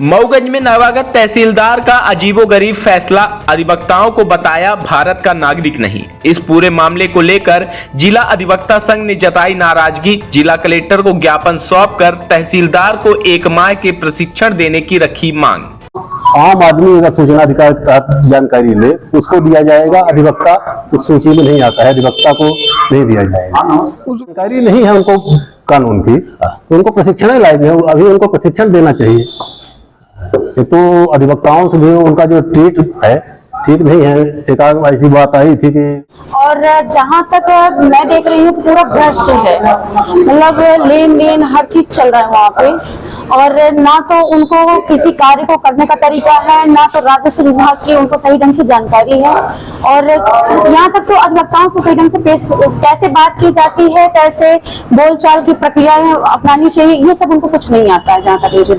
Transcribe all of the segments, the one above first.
मऊगंज में नवागत तहसीलदार का अजीबोगरीब फैसला, अधिवक्ताओं को बताया भारत का नागरिक नहीं। इस पूरे मामले को लेकर जिला अधिवक्ता संघ ने जताई नाराजगी। जिला कलेक्टर को ज्ञापन सौंपकर तहसीलदार को 1 माह के प्रशिक्षण देने की रखी मांग। आम आदमी अगर सूचना अधिकार के तहत जानकारी ले उसको दिया जाएगा, अधिवक्ता उस सूची में नहीं आता है, अधिवक्ता को नहीं दिया जाएगा। जानकारी नहीं है उनको कानून की, तो उनको प्रशिक्षण लायक है, अभी उनको प्रशिक्षण देना चाहिए। तो अधिवक्ताओं से भी उनका जो ट्रीट है ठीक नहीं है। एक ऐसी बात आई थी कि और जहाँ तक मैं देख रही हूँ तो पूरा भ्रष्ट है, मतलब लेन देन हर चीज चल रहा है वहाँ पे। और ना तो उनको किसी कार्य को करने का तरीका है, ना तो राजस्व विभाग की उनको सही ढंग से जानकारी है। और यहाँ तक तो अधिवक्ताओं से सही ढंग से कैसे बात की जाती है, कैसे बोलचाल की प्रक्रिया अपनानी चाहिए, ये सब उनको कुछ नहीं आता है जहाँ तक मुझे।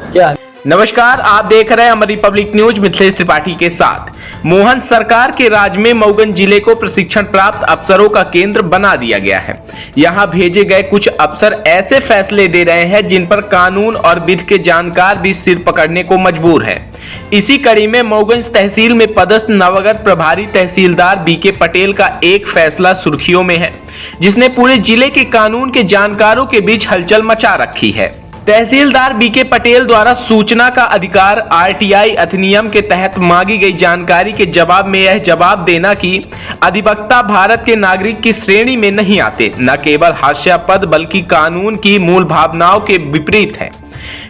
नमस्कार, आप देख रहे हैं अमर रिपब्लिक न्यूज मिथिलेश त्रिपाठी के साथ। मोहन सरकार के राज में मऊगंज जिले को प्रशिक्षण प्राप्त अफसरों का केंद्र बना दिया गया है। यहां भेजे गए कुछ अफसर ऐसे फैसले दे रहे हैं जिन पर कानून और विधि के जानकार भी सिर पकड़ने को मजबूर है। इसी कड़ी में मऊगंज तहसील में पदस्थ नवागत प्रभारी तहसीलदार बीके पटेल का एक फैसला सुर्खियों में है, जिसने पूरे जिले के कानून के जानकारों के बीच हलचल मचा रखी है। तहसीलदार बीके पटेल द्वारा सूचना का अधिकार आरटीआई अधिनियम के तहत मांगी गई जानकारी के जवाब में यह जवाब देना कि अधिवक्ता भारत के नागरिक की श्रेणी में नहीं आते, न केवल हास्यास्पद बल्कि कानून की मूल भावनाओं के विपरीत है।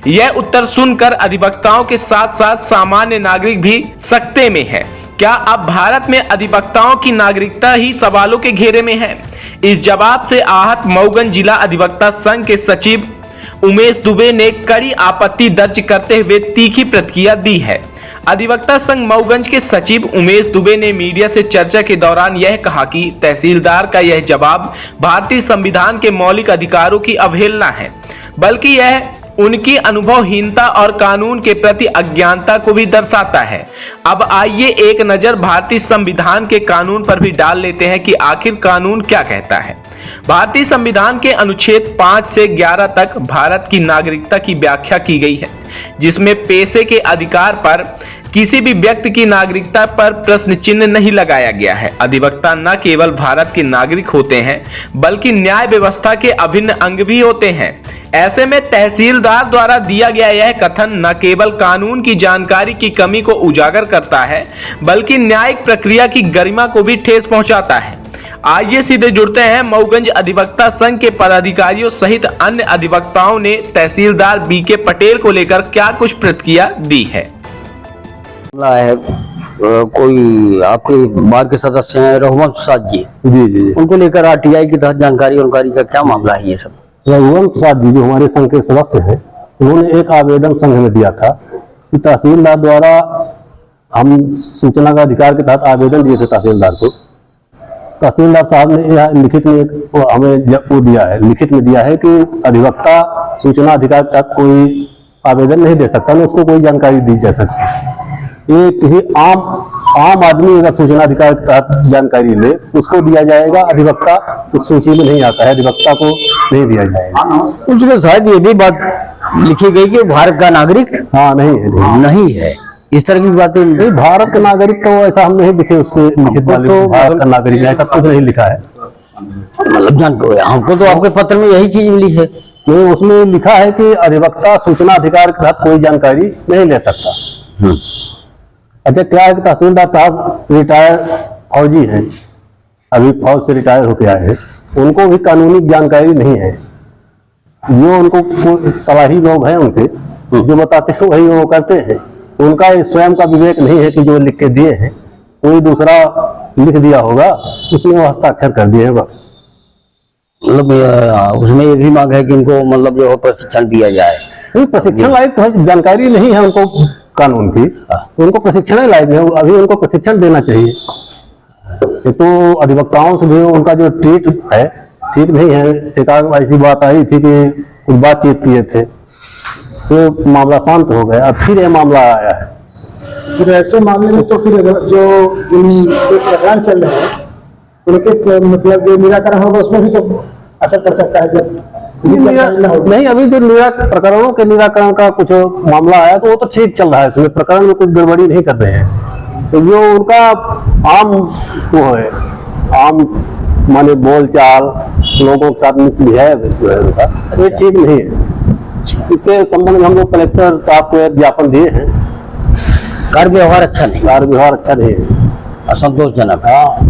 यह उत्तर सुनकर अधिवक्ताओं के साथ साथ सामान्य नागरिक भी सकते में है। क्या अब भारत में अधिवक्ताओं की नागरिकता ही सवालों के घेरे में है? इस जवाब से आहत मऊगंज जिला अधिवक्ता संघ के सचिव उमेश दुबे ने कड़ी आपत्ति दर्ज करते हुए तीखी प्रतिक्रिया दी है। अधिवक्ता संघ मऊगंज के सचिव उमेश दुबे ने मीडिया से चर्चा के दौरान यह कहा कि तहसीलदार का यह जवाब भारतीय संविधान के मौलिक अधिकारों की अवहेलना है, बल्कि यह उनकी अनुभवहीनता और कानून के प्रति अज्ञानता को भी दर्शाता है। अब आइए एक नजर भारतीय संविधान के कानून पर भी डाल लेते हैं कि आखिर कानून क्या कहता है। भारतीय संविधान के अनुच्छेद 5 से 11 तक भारत की नागरिकता की व्याख्या की गई है, जिसमें पेशे के अधिकार पर किसी भी व्यक्ति की नागरिकता पर प्रश्न चिन्ह नहीं लगाया गया है। अधिवक्ता न केवल भारत के नागरिक होते हैं बल्कि न्याय व्यवस्था के अभिन्न अंग भी होते हैं। ऐसे में तहसीलदार द्वारा दिया गया यह कथन न केवल कानून की जानकारी की कमी को उजागर करता है बल्कि न्यायिक प्रक्रिया की गरिमा को भी ठेस पहुंचाता है। आइए सीधे जुड़ते हैं मऊगंज अधिवक्ता संघ के पदाधिकारियों सहित अन्य अधिवक्ताओं ने तहसीलदार बीके पटेल को लेकर क्या कुछ प्रतिक्रिया दी है। कोई आपके बार के सदस्य हैं रघुवंश प्रसाद जी, जी उनको लेकर आरटीआई के तहत जानकारी का क्या मामला है? ये सब रघुवंश प्रसाद जी जो हमारे संघ के सदस्य हैं, उन्होंने एक आवेदन संघ में दिया था कि तहसीलदार द्वारा हम सूचना का अधिकार के तहत आवेदन दिए थे तहसीलदार को। तहसीलदार साहब ने यह लिखित में हमें वो दिया है, लिखित में दिया है कि अधिवक्ता सूचना अधिकार के तहत कोई आवेदन नहीं दे सकता, न उसको कोई जानकारी दी जा सकती। ये किसी आम आदमी अगर सूचना अधिकार के तहत जानकारी ले उसको दिया जाएगा, अधिवक्ता उस सूची में नहीं आता है, अधिवक्ता को नहीं दिया जाएगा। उसमें शायद ये भी बात लिखी गई कि भारत का नागरिक नहीं है। इस तरह की बातें नहीं, भारत का नागरिक तो ऐसा हम नहीं दिखे उसके लिखित वाले तो भारत का नागरिक ऐसा कुछ नहीं लिखा है। मतलब जानते हो हमको तो आपके पत्र में यही चीज मिली है। तो उसमें लिखा है कि अधिवक्ता सूचना अधिकार के तहत कोई जानकारी नहीं ले सकता। अच्छा, क्या है कि तहसीलदार साहब रिटायर फौजी हैं, अभी फौज से रिटायर होके आए हैं, उनको भी कानूनी जानकारी नहीं है। जो उनको सलाही लोग हैं उनके जो बताते हैं वही वो करते हैं। उनका स्वयं का विवेक नहीं है कि जो लिख के दिए हैं कोई दूसरा लिख दिया होगा, उसमें वो हस्ताक्षर कर दिए हैं बस। मतलब उसमें ये भी मांग है कि इनको मतलब जो प्रशिक्षण दिया जाए। नहीं, प्रशिक्षण लायक तो है, जानकारी नहीं है उनको कानून की, उनको प्रशिक्षण लायक है, अभी उनको प्रशिक्षण देना चाहिए। तो अधिवक्ताओं से भी उनका जो ट्रीट है ठीक नहीं है। एक ऐसी बात आई थी कि कुछ बातचीत किए थे तो मामला शांत हो गया, अब फिर ये मामला आया है। फिर ऐसे मामले में तो फिर जो प्रकरण चल रहे हैं उनके मतलब जो निराकरण होगा उसमें भी तो असर पड़ सकता है। जब नहीं, अभी जो प्रकरणों के निराकरण का कुछ मामला आया तो वो तो ठीक चल रहा है, उसमें प्रकरण में कुछ गड़बड़ी नहीं कर रहे हैं। तो जो उनका आम वो है, आम माने बोल चाल, लोगों के साथ मिसबिहेव जो है उनका, ये ठीक नहीं है। इसके संबंध में हम लोग कलेक्टर साहब को एक ज्ञापन दिए हैं। कार्य व्यवहार अच्छा नहीं, कार्य व्यवहार अच्छा नहीं है, असंतोषजनक। हाँ।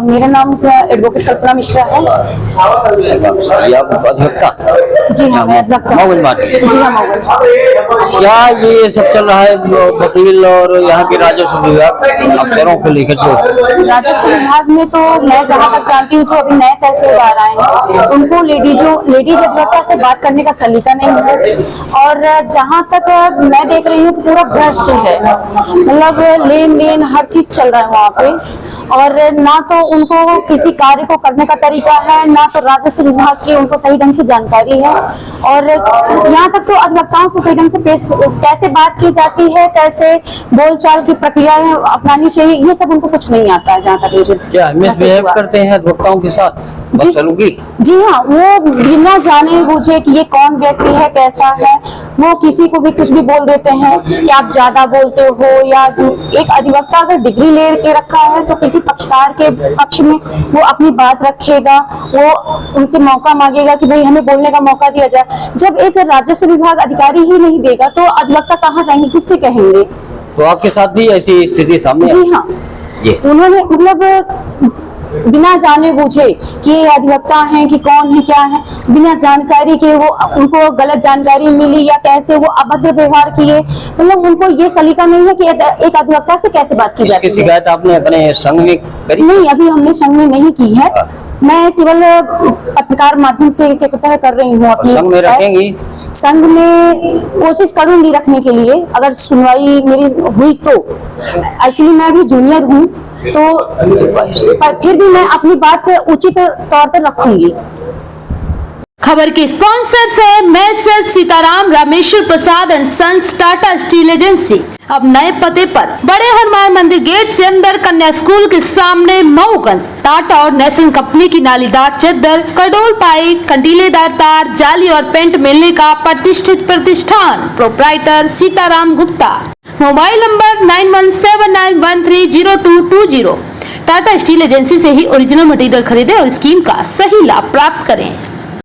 मेरा नाम एडवोकेट कल्पना मिश्रा है। अधिवक्ता? जी हाँ, मैं अधिवक्ता। मऊगंज मार्केट। जी हाँ, मऊगंज। क्या ये सब चल रहा है वकील और यहाँ के राजस्व विभाग अफसरों को लेकर? जो राजस्व विभाग में तो मैं जहाँ तक जानती हूँ, जो अभी नए तहसीलदार आए हैं उनको लेडीज अधिवक्ता से बात करने का सलीका नहीं है। और जहाँ तक मैं देख रही हूँ तो पूरा भ्रष्ट है, मतलब लेन देन हर चीज चल रहा है वहाँ पे। और ना तो उनको किसी कार्य को करने का तरीका है, ना तो राजस्व विभाग की उनको सही ढंग से जानकारी है। और यहाँ तक तो अधिवक्ताओं से सही ढंग से कैसे बात की जाती है, कैसे बोलचाल की प्रक्रियाएं अपनानी चाहिए, ये सब उनको कुछ नहीं आता है। जहाँ तक मुझे क्या मिसबिहेव करते हैं अधिवक्ताओं के साथ? जी हाँ, वो बिना जाने बूझे कि ये कौन व्यक्ति है, कैसा है, वो किसी को भी कुछ भी बोल देते हैं कि आप ज्यादा बोलते हो। या एक अधिवक्ता अगर डिग्री ले के रखा है तो किसी पक्षकार के पक्ष में वो अपनी बात रखेगा, वो उनसे मौका मांगेगा कि भाई हमें बोलने का मौका दिया जाए। जब एक राजस्व विभाग अधिकारी ही नहीं देगा तो अधिवक्ता कहाँ जाएंगे, किससे कहेंगे? तो आपके साथ भी ऐसी स्थिति सामने? जी हाँ, उन्होंने मतलब बिना जाने बूझे कि ये अधिवक्ता हैं कि कौन है क्या है, बिना जानकारी के वो उनको गलत जानकारी मिली या कैसे वो अभद्र व्यवहार किए, मतलब उनको ये सलीका नहीं है कि एक अधिवक्ता से कैसे बात की जाती है। इसकी शिकायत आपने अपने संघ में करी? नहीं, अभी हमने संघ में नहीं की है। मैं केवल पत्रकार माध्यम से कर रही हूँ अपनी। संघ में रखेंगी? संघ में कोशिश करूंगी रखने के लिए, अगर सुनवाई मेरी हुई तो। एक्चुअली मैं भी जूनियर हूँ तो फिर भी मैं अपनी बात उचित तौर पर रखूंगी। खबर के स्पॉन्सर्स है messrs Sitaram Rameshwar Prasad and sons Tata steel agency. अब नए पते पर बड़े हनुमान मंदिर गेट से अंदर कन्या स्कूल के सामने मऊगंज। टाटा और नेशनल कंपनी की नालीदार चद्दर, कडोल पाइप, कंटीलेदार तार, जाली और पेंट मिलने का प्रतिष्ठित प्रतिष्ठान। Proprietor Sitaram Gupta. Mobile number 9179130220। Tata steel agency से ही ओरिजिनल मटेरियल खरीदें और स्कीम का सही लाभ प्राप्त करें।